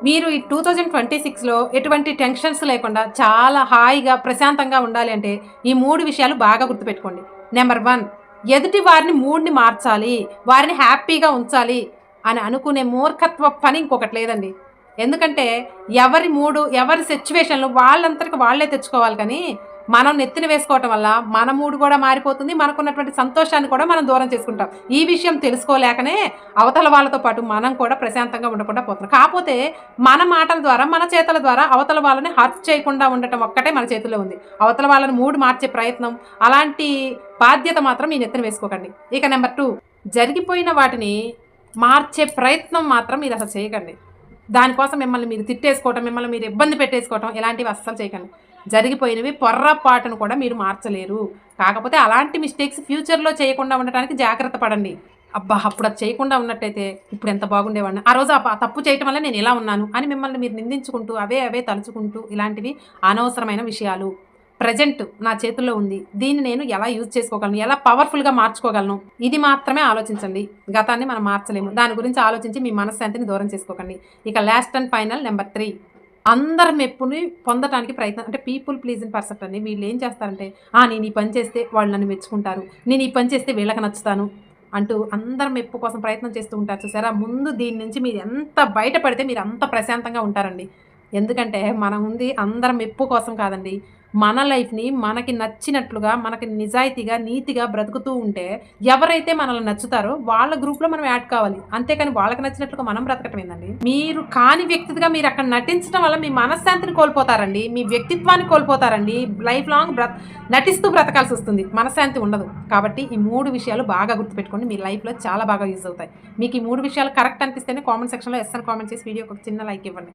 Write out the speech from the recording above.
మీరు ఈ 2026లో ఎటువంటి టెన్షన్స్ లేకుండా చాలా హాయిగా, ప్రశాంతంగా ఉండాలి అంటే ఈ 3 విషయాలు బాగా గుర్తుపెట్టుకోండి. నంబర్ 1, ఎదుటి వారిని మూడ్‌ని మార్చాలి, వారిని హ్యాపీగా ఉంచాలి అని అనుకునే మూర్ఖత్వపు పని ఇంకొకటి లేదండి. ఎందుకంటే ఎవరి మూడు, ఎవరి సిట్యుయేషన్‌లు వాళ్ళంతటికి వాళ్ళే తెచ్చుకోవాలి కానీ, మనం నెత్తిన వేసుకోవటం వల్ల మన మూడ్ కూడా మారిపోతుంది. మనకున్నటువంటి సంతోషాన్ని కూడా మనం దూరం చేసుకుంటాం. ఈ విషయం తెలుసుకోలేకనే అవతల వాళ్ళతో పాటు మనం కూడా ప్రశాంతంగా ఉండకుండా పోతున్నాం. కాపోతే మన మాటల ద్వారా, మన చేతల ద్వారా అవతల వాళ్ళని హర్ట్ చేయకుండా ఉండటం ఒక్కటే మన చేతుల్లో ఉంది. అవతల వాళ్ళని మూడ్ మార్చే ప్రయత్నం, అలాంటి బాధ్యత మాత్రం మీ నెత్తిన వేసుకోకండి. ఇక నంబర్ 2, జరిగిపోయిన వాటిని మార్చే ప్రయత్నం మాత్రం మీరసలు చేయకండి. దానికోసం మిమ్మల్ని మీరు తిట్టేసుకోవటం, మిమ్మల్ని మీరు ఇబ్బంది పెట్టేసుకోవటం ఇలాంటివి అస్సలు చేయకండి. జరిగిపోయినవి పొర్రపాటును కూడా మీరు మార్చలేరు. కాకపోతే అలాంటి మిస్టేక్స్ ఫ్యూచర్‌లో చేయకుండా ఉండటానికి జాగ్రత్త పడండి. అబ్బా! అప్పుడు అది చేయకుండా ఉన్నట్టయితే ఇప్పుడు ఎంత బాగుండేవాడిని. ఆ రోజు తప్పు చేయటం వల్ల నేను ఇలా ఉన్నాను అని మిమ్మల్ని మీరు నిందించుకుంటూ, అవే అవే తలుచుకుంటూ ఇలాంటివి అనవసరమైన విషయాలు. ప్రెజెంట్ నా చేతుల్లో ఉంది. దీన్ని నేను ఎలా యూజ్ చేసుకోగలను? ఎలా పవర్‌ఫుల్‌గా మార్చుకోగలను? ఇది మాత్రమే ఆలోచించండి. గతాన్ని మనం మార్చలేము. దాని గురించి ఆలోచించి మీ మనశ్శాంతిని దూరం చేసుకోకండి. ఇక లాస్ట్ అండ్ ఫైనల్ నంబర్ 3, అందరి మెప్పుని పొందటానికి ప్రయత్నం అంటే పీపుల్ ప్లీజింగ్ పర్సన్ అండి. వీళ్ళేం చేస్తారంటే, నేను ఈ పని చేస్తే వాళ్ళు నన్ను మెచ్చుకుంటారు. నేను ఈ పని చేస్తే వీళ్ళకి నచ్చుతాను అంటూ అందరి మెప్పు కోసం ప్రయత్నం చేస్తూ ఉంటారు చూసారా? ముందు దీని నుంచి మీరు ఎంత బయటపడితే మీరు అంత ప్రశాంతంగా ఉంటారండి. ఎందుకంటే మనం ఉంది అందరి మెప్పు కోసం కాదండి. మన లైఫ్‌ని మనకి నచ్చినట్లుగా, మనకి నిజాయితీగా, నీతిగా బ్రతుకుతూ ఉంటే ఎవరైతే మనల్ని నచ్చుతారో వాళ్ళ గ్రూప్‌లో మనం యాడ్ కావాలి. అంతేకాని వాళ్ళకి నచ్చినట్లుగా మనం బ్రతకటం ఏందండి? మీరు కాని వ్యక్తిగా మీరక్కడ నటించడం వల్ల మీ మనశ్శాంతిని కోల్పోతారండి. మీ వ్యక్తిత్వాన్ని కోల్పోతారండి. లైఫ్ లాంగ్ నటిస్తూ బ్రతకాల్సొస్తుంది. మనశ్శాంతి ఉండదు. కాబట్టి ఈ 3 విషయాలు బాగా గుర్తుపెట్టుకోండి. మీ లైఫ్‌లో చాలా బాగా యూజ్ అవుతాయి. మీకు ఈ 3 విషయాలు కరెక్ట్ అనిపిస్తేనే కామెంట్ సెక్షన్‌లో యెస్ అని కామెంట్ చేసి వీడియోకి ఒక చిన్న లైక్ ఇవ్వండి.